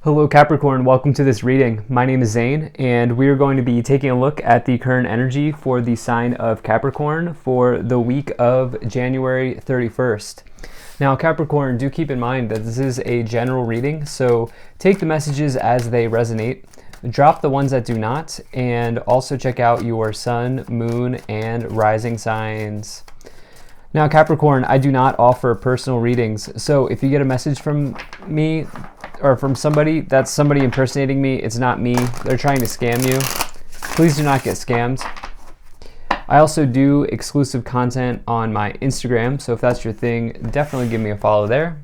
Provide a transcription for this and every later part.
Hello Capricorn, welcome to this reading. My name is Zane and we are going to be taking a look at the current energy for the sign of Capricorn for the week of January 31st. Now Capricorn, do keep in mind that this is a general reading, so take the messages as they resonate, drop the ones that do not, and also check out your sun, moon, and rising signs. Now Capricorn, I do not offer personal readings, so if you get a message from me or from somebody, that's somebody impersonating me. It's not me. They're trying to scam you. Please do not get scammed. I also do exclusive content on my Instagram, so if that's your thing, definitely give me a follow there.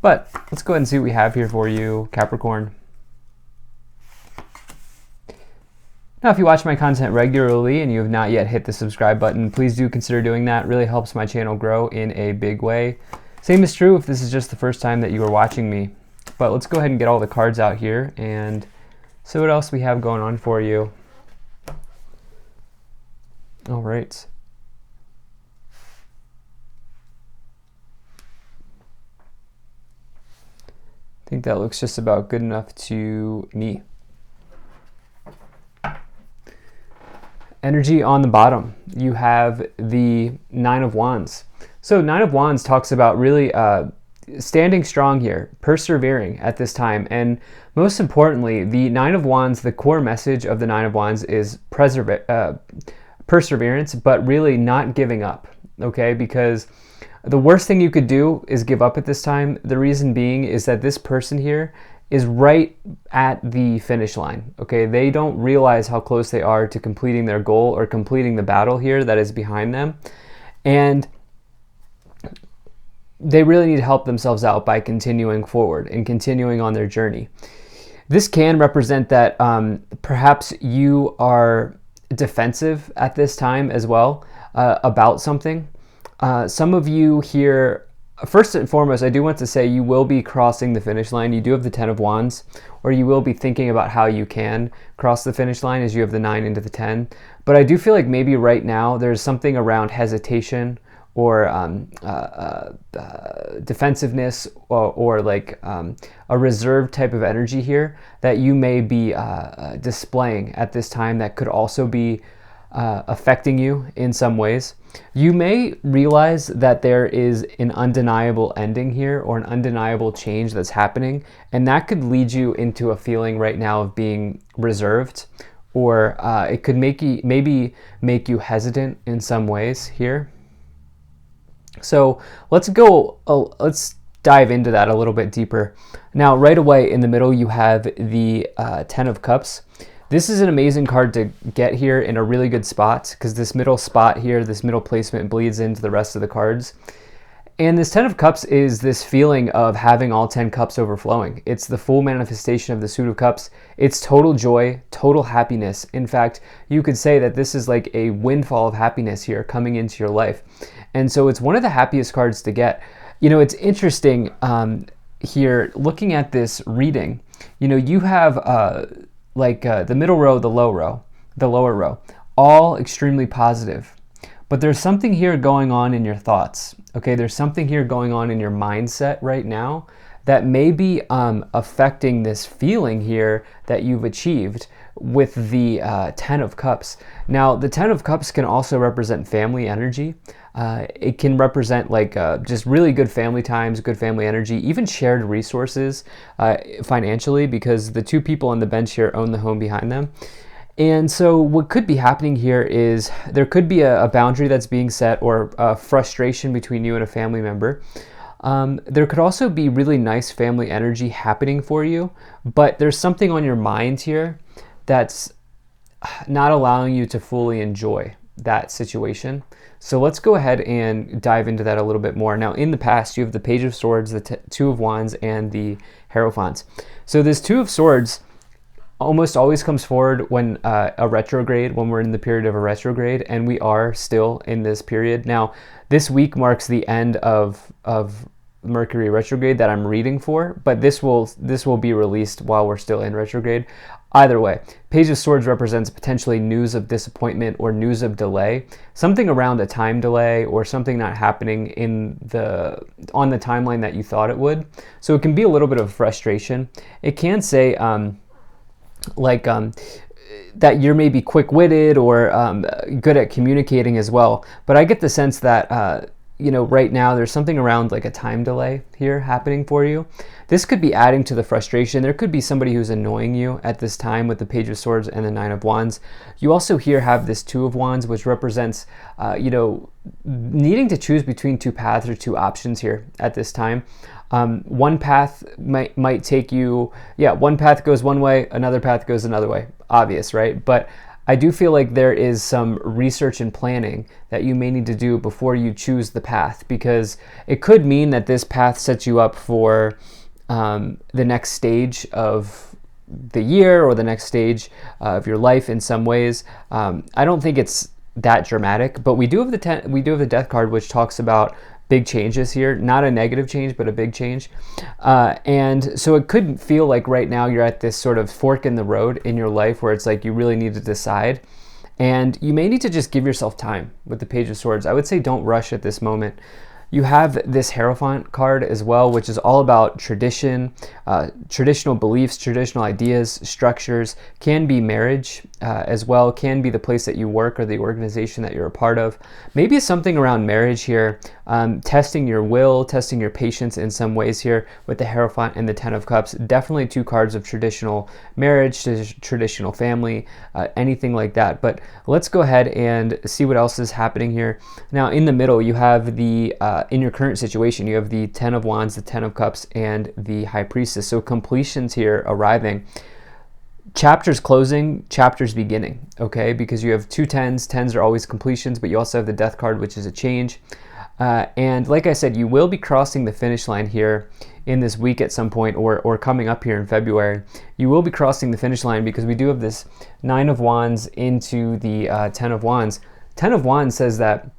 But let's go ahead and see what we have here for you, Capricorn. Now, if you watch my content regularly and you have not yet hit the subscribe button, please do consider doing that. It really helps my channel grow in a big way. Same is true if this is just the first time that you are watching me. But let's go ahead and get all the cards out here and see what else we have going on for you. All right. I think that looks just about good enough to me. Energy on the bottom, you have the Nine of Wands. So Nine of Wands talks about really standing strong here, persevering at this time, and most importantly, the Nine of Wands, the core message of the Nine of Wands is perseverance, but really not giving up, okay? Because the worst thing you could do is give up at this time. The reason being is that this person here is right at the finish line, okay? They don't realize how close they are to completing their goal or completing the battle here that is behind them. And they really need to help themselves out by continuing forward and continuing on their journey. This can represent that perhaps you are defensive at this time as well about something. Some of you here, first and foremost, I do want to say you will be crossing the finish line. You do have the Ten of Wands, or you will be thinking about how you can cross the finish line as you have the 9 into the 10. But I do feel like maybe right now there's something around hesitation or defensiveness or like a reserved type of energy here that you may be displaying at this time that could also be affecting you in some ways. You may realize that there is an undeniable ending here or an undeniable change that's happening, and that could lead you into a feeling right now of being reserved, or it could maybe make you hesitant in some ways here. So let's dive into that a little bit deeper. Now, right away in the middle, you have the Ten of Cups. This is an amazing card to get here in a really good spot because this middle spot here, this middle placement bleeds into the rest of the cards. And this Ten of Cups is this feeling of having all 10 cups overflowing. It's the full manifestation of the Suit of Cups. It's total joy, total happiness. In fact, you could say that this is like a windfall of happiness here coming into your life. And so it's one of the happiest cards to get. You know, it's interesting here, looking at this reading, you know, you have the middle row, the lower row, all extremely positive. But there's something here going on in your thoughts, okay? There's something here going on in your mindset right now that may be affecting this feeling here that you've achieved with the Ten of Cups. Now, the Ten of Cups can also represent family energy. It can represent like just really good family times, good family energy, even shared resources financially, because the two people on the bench here own the home behind them. And so what could be happening here is there could be a boundary that's being set or a frustration between you and a family member. There could also be really nice family energy happening for you, but there's something on your mind here that's not allowing you to fully enjoy that situation. So let's go ahead and dive into that a little bit more. Now, in the past, you have the Page of Swords, the Two of Wands, and the Hierophant. So this Two of Swords almost always comes forward when a retrograde, when we're in the period of a retrograde, and we are still in this period. Now, this week marks the end of Mercury retrograde that I'm reading for, but this will be released while we're still in retrograde. Either way, Page of Swords represents potentially news of disappointment or news of delay, something around a time delay or something not happening on the timeline that you thought it would. So it can be a little bit of frustration. It can say that you're maybe quick-witted or good at communicating as well. But I get the sense that right now there's something around like a time delay here happening for you. This could be adding to the frustration. There could be somebody who's annoying you at this time with the Page of Swords and the Nine of Wands. You also here have this Two of Wands, which represents, needing to choose between two paths or two options here at this time. One path might take you, one path goes one way, another path goes another way. Obvious, right? But I do feel like there is some research and planning that you may need to do before you choose the path, because it could mean that this path sets you up for the next stage of the year or the next stage of your life in some ways. I don't think it's that dramatic, but we do have the Death card, which talks about big changes here, not a negative change, but a big change. And so it could feel like right now you're at this sort of fork in the road in your life where it's like you really need to decide. And you may need to just give yourself time with the Page of Swords. I would say don't rush at this moment. You have this Hierophant card as well, which is all about tradition, traditional beliefs, traditional ideas, structures. Can be marriage as well, can be the place that you work or the organization that you're a part of. Maybe something around marriage here, testing your will, testing your patience in some ways here with the Hierophant and the Ten of Cups. Definitely two cards of traditional marriage, traditional family, anything like that. But let's go ahead and see what else is happening here. Now in the middle, you have the in your current situation, you have the Ten of Wands, the Ten of Cups, and the High Priestess. So completions here arriving. Chapters closing, chapters beginning, okay? Because you have two tens. Tens are always completions, but you also have the Death card, which is a change. And like I said, you will be crossing the finish line here in this week at some point, or coming up here in February. You will be crossing the finish line because we do have this Nine of Wands into the Ten of Wands. Ten of Wands says that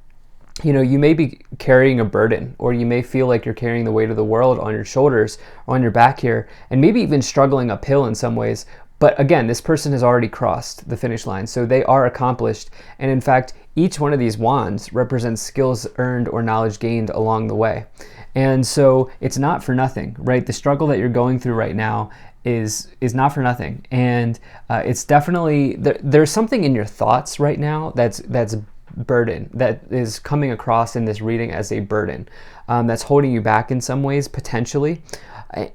you may be carrying a burden, or you may feel like you're carrying the weight of the world on your shoulders, or on your back here, and maybe even struggling uphill in some ways. But again, this person has already crossed the finish line, so they are accomplished. And in fact, each one of these wands represents skills earned or knowledge gained along the way. And so it's not for nothing, right? The struggle that you're going through right now is not for nothing. And it's definitely, there's something in your thoughts right now that's burden that is coming across in this reading as a burden that's holding you back in some ways, potentially.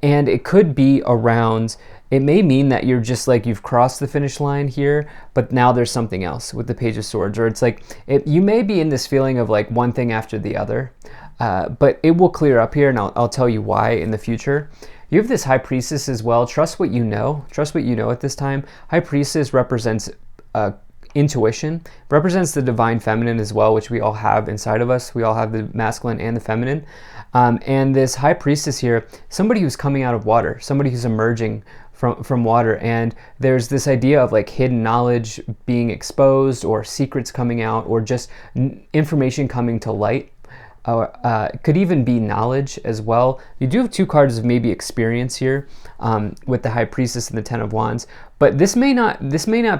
And it could be around, it may mean that you're just like you've crossed the finish line here, but now there's something else with the Page of Swords, or it's like you may be in this feeling of like one thing after the other, but it will clear up here, and I'll tell you why in the future. You have this High Priestess as well. Trust what you know. Trust what you know at this time. High Priestess represents intuition, represents the divine feminine as well, which we all have inside of us. We all have the masculine and the feminine. And this High Priestess here, somebody who's coming out of water, somebody who's emerging from water. And there's this idea of like hidden knowledge being exposed, or secrets coming out, or just information coming to light. It could even be knowledge as well. You do have two cards of maybe experience here with the High Priestess and the Ten of Wands, but this may not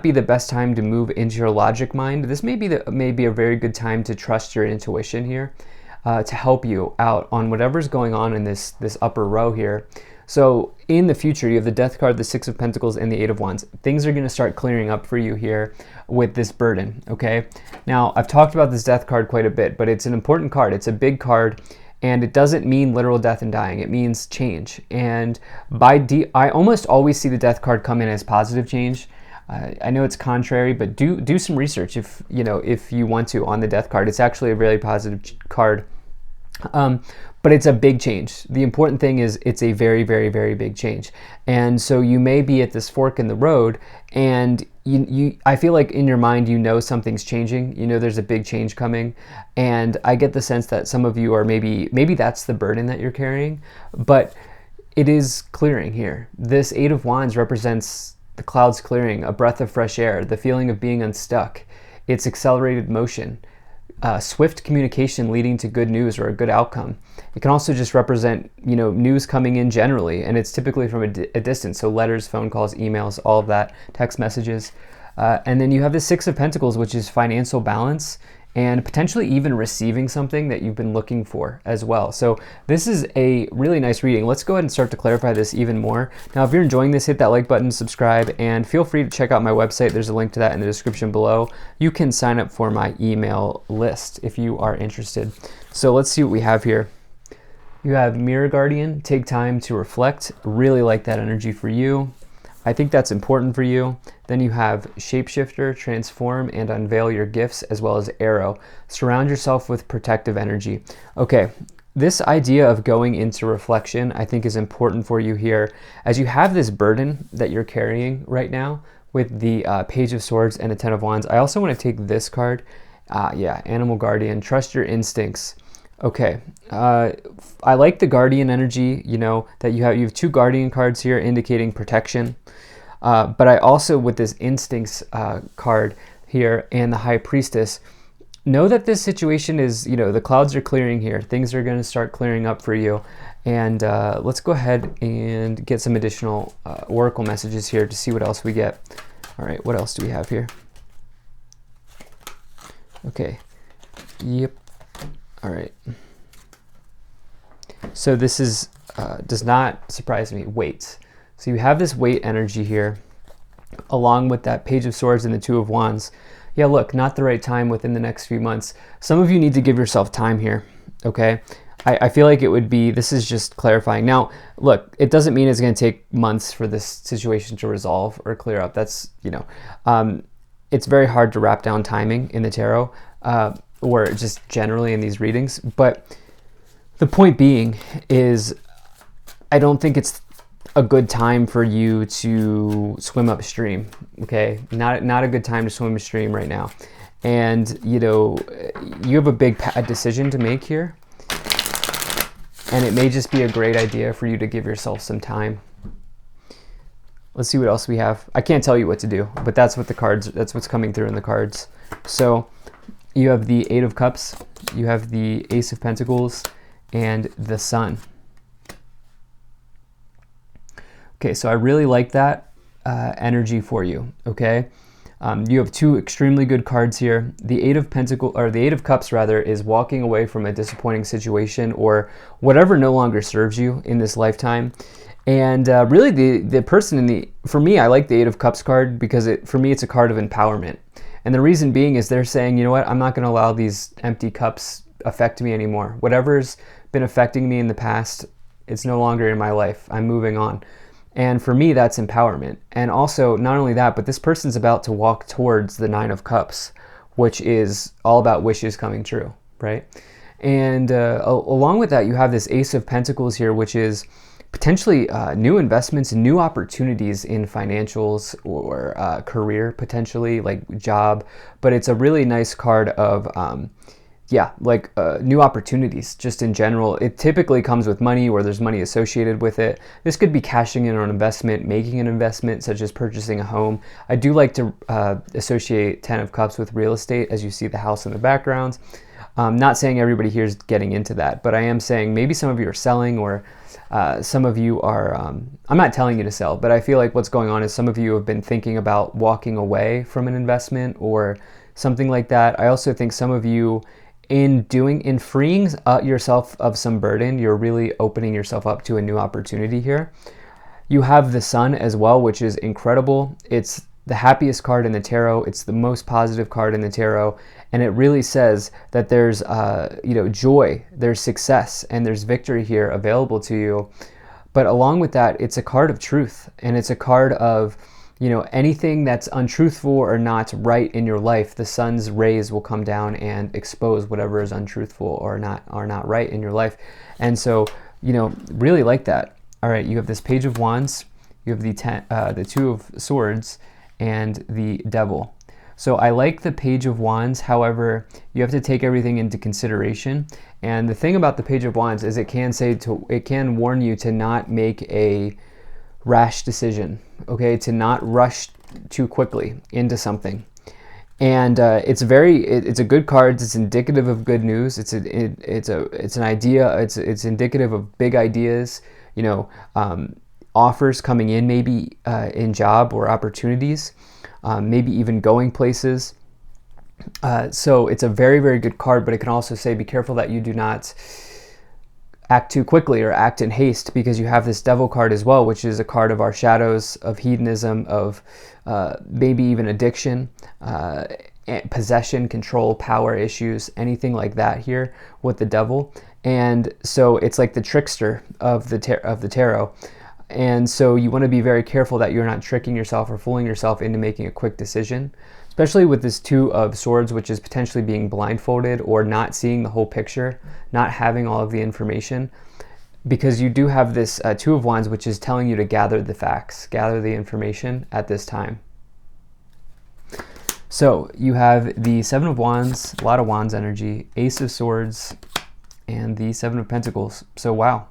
be the best time to move into your logic mind. This may be a very good time to trust your intuition here to help you out on whatever's going on in this upper row here. So in the future, you have the Death card, the Six of Pentacles, and the Eight of Wands. Things are going to start clearing up for you here with this burden, okay? Now, I've talked about this Death card quite a bit, but it's an important card. It's a big card, and it doesn't mean literal death and dying. It means change. And I almost always see the Death card come in as positive change. I know it's contrary, but do some research if you want to on the Death card. It's actually a really positive card. But it's a big change. The important thing is it's a very, very, very big change. And so you may be at this fork in the road, and I feel like in your mind something's changing. There's a big change coming. And I get the sense that some of you are maybe that's the burden that you're carrying, but it is clearing here. This Eight of Wands represents the clouds clearing, a breath of fresh air, the feeling of being unstuck. It's accelerated motion. swift communication leading to good news or a good outcome. It can also just represent, news coming in generally, and it's typically from a distance. So letters, phone calls, emails, all of that, text messages. And then you have the Six of Pentacles, which is financial balance and potentially even receiving something that you've been looking for as well. So this is a really nice reading. Let's go ahead and start to clarify this even more. Now, if you're enjoying this, hit that like button, subscribe, and feel free to check out my website. There's a link to that in the description below. You can sign up for my email list if you are interested. So let's see what we have here. You have Mirror Guardian, take time to reflect. Really like that energy for you. I think that's important for you. Then you have Shapeshifter, transform and unveil your gifts, as well as Arrow. Surround yourself with protective energy. Okay, this idea of going into reflection, I think, is important for you here. As you have this burden that you're carrying right now with the Page of Swords and the Ten of Wands, I also want to take this card. Animal Guardian, trust your instincts. Okay, I like the Guardian energy, that you have 2 Guardian cards here indicating protection. But I also, with this Instincts card here and the High Priestess, know that this situation is, the clouds are clearing here. Things are going to start clearing up for you. And let's go ahead and get some additional oracle messages here to see what else we get. All right, what else do we have here? Okay, yep. All right. So this is, does not surprise me, weight. So you have this weight energy here, along with that Page of Swords and the Two of Wands. Yeah, look, not the right time within the next few months. Some of you need to give yourself time here, okay? I feel like it would be, this is just clarifying. Now, look, it doesn't mean it's going to take months for this situation to resolve or clear up. That's, it's very hard to wrap down timing in the tarot, or just generally in these readings. But the point being is, I don't think it's a good time for you to swim upstream, okay? Not a good time to swim upstream right now. And, you have a big decision to make here. And it may just be a great idea for you to give yourself some time. Let's see what else we have. I can't tell you what to do, but that's what the cards, that's what's coming through in the cards. So you have the Eight of Cups, you have the Ace of Pentacles, and the Sun. Okay, so I really like that energy for you, okay? You have 2 extremely good cards here. The Eight of Pentacles, or the Eight of Cups rather, is walking away from a disappointing situation or whatever no longer serves you in this lifetime. And really the person for me, I like the Eight of Cups card because for me it's a card of empowerment. And the reason being is they're saying, you know what, I'm not going to allow these empty cups affect me anymore. Whatever's been affecting me in the past, it's no longer in my life. I'm moving on. And for me, that's empowerment. And also, not only that, but this person's about to walk towards the Nine of Cups, which is all about wishes coming true, right? And along with that, you have this Ace of Pentacles here, which is potentially new investments, new opportunities in financials or career, potentially, like job. But it's a really nice card of new opportunities just in general. It typically comes with money, or there's money associated with it. This could be cashing in on an investment, making an investment, such as purchasing a home. I do like to associate 10 of Cups with real estate, as you see the house in the background. Not saying everybody here is getting into that, but I am saying maybe some of you are selling, or some of you are, I'm not telling you to sell, but I feel like what's going on is some of you have been thinking about walking away from an investment or something like that. I also think some of you, in freeing yourself of some burden, you're really opening yourself up to a new opportunity here. You have the Sun as well, which is incredible. It's the happiest card in the tarot. It's the most positive card in the tarot. And it really says that there's joy, there's success, and there's victory here available to you. But along with that, it's a card of truth. And it's a card of, anything that's untruthful or not right in your life, the sun's rays will come down and expose whatever is untruthful or not right in your life. And so, really like that. All right, you have this Page of Wands, you have the Two of Swords, and the Devil. So I like the Page of Wands. However, you have to take everything into consideration. And the thing about the Page of Wands is it can warn you to not make a rash decision, okay, to not rush too quickly into something. And it's a good card. It's indicative of good news. It's an idea. It's indicative of big ideas. You know, offers coming in, maybe in job or opportunities, maybe even going places. So it's a very, very good card, but it can also say be careful that you do not act too quickly or act in haste, because you have this Devil card as well, which is a card of our shadows, of hedonism, of maybe even addiction, possession, control, power issues, anything like that here with the Devil. And so it's like the trickster of the tarot. And so you want to be very careful that you're not tricking yourself or fooling yourself into making a quick decision, especially with this Two of Swords, which is potentially being blindfolded or not seeing the whole picture, not having all of the information, because you do have this Two of Wands, which is telling you to gather the facts, gather the information at this time. So you have the Seven of Wands, a lot of Wands energy, Ace of Swords, and the Seven of Pentacles. So wow.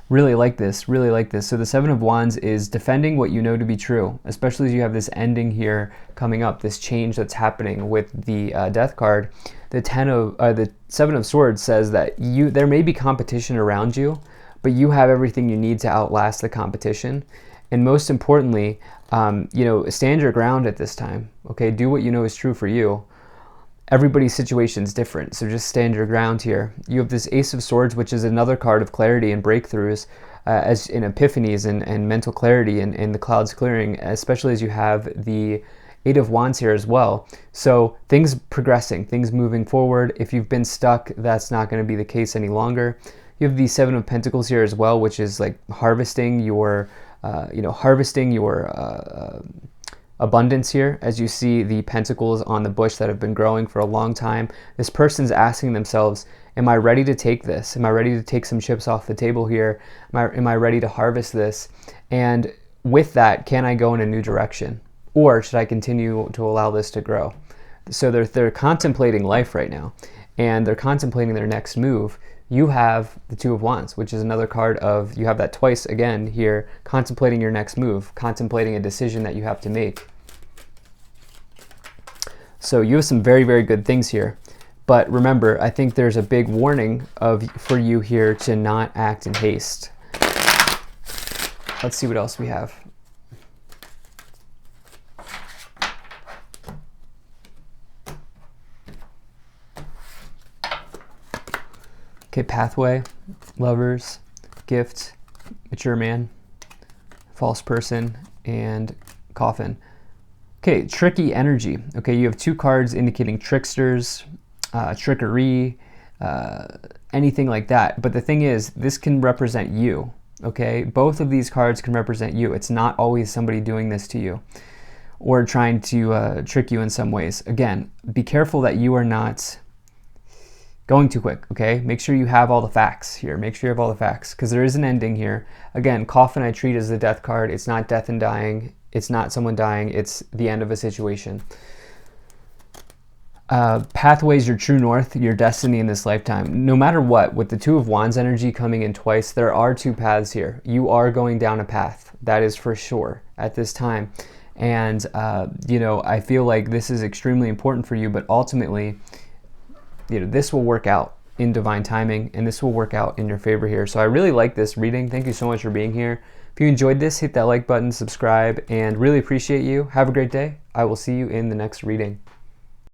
Really like this, really like this. So the Seven of Wands is defending what you know to be true, especially as you have this ending here coming up, this change that's happening with the Death card. The Seven of Swords says that there may be competition around you, but you have everything you need to outlast the competition. And most importantly, you know, stand your ground at this time. Okay, do what you know is true for you. Everybody's situation is different, so just stand your ground here. You have this Ace of Swords, which is another card of clarity and breakthroughs, as in epiphanies and mental clarity and the clouds clearing, especially as you have the Eight of Wands here as well. So things progressing, things moving forward. If you've been stuck, that's not going to be the case any longer. You have the Seven of Pentacles here as well, which is like harvesting your, abundance here, as you see the pentacles on the bush that have been growing for a long time. This person's asking themselves, am I ready to take this? Am I ready to take some chips off the table here? Am I ready to harvest this? And with that, can I go in a new direction? Or should I continue to allow this to grow? So they're contemplating life right now, and they're contemplating their next move. You have the Two of Wands, which is another card of, you have that twice again here, contemplating your next move, contemplating a decision that you have to make. So you have some very, very good things here. But remember, I think there's a big warning for you here to not act in haste. Let's see what else we have. Okay, pathway, lovers, gift, mature man, false person, and coffin. Okay, tricky energy. Okay, you have two cards indicating tricksters, trickery, anything like that. But the thing is, this can represent you, okay? Both of these cards can represent you. It's not always somebody doing this to you or trying to trick you in some ways. Again, be careful that you are not going too quick, okay? Make sure you have all the facts here. Make sure you have all the facts, because there is an ending here. Again, coffin I treat as the death card. It's not death and dying. It's not someone dying. It's the end of a situation. Pathways, your true north, your destiny in this lifetime. No matter what, with the Two of Wands energy coming in twice, there are two paths here. You are going down a path. That is for sure at this time. And, you know, I feel like this is extremely important for you, but ultimately, you know, this will work out in divine timing, and this will work out in your favor here. So I really like this reading. Thank you so much for being here. If you enjoyed this, hit that like button, subscribe, and really appreciate you. Have a great day. I will see you in the next reading.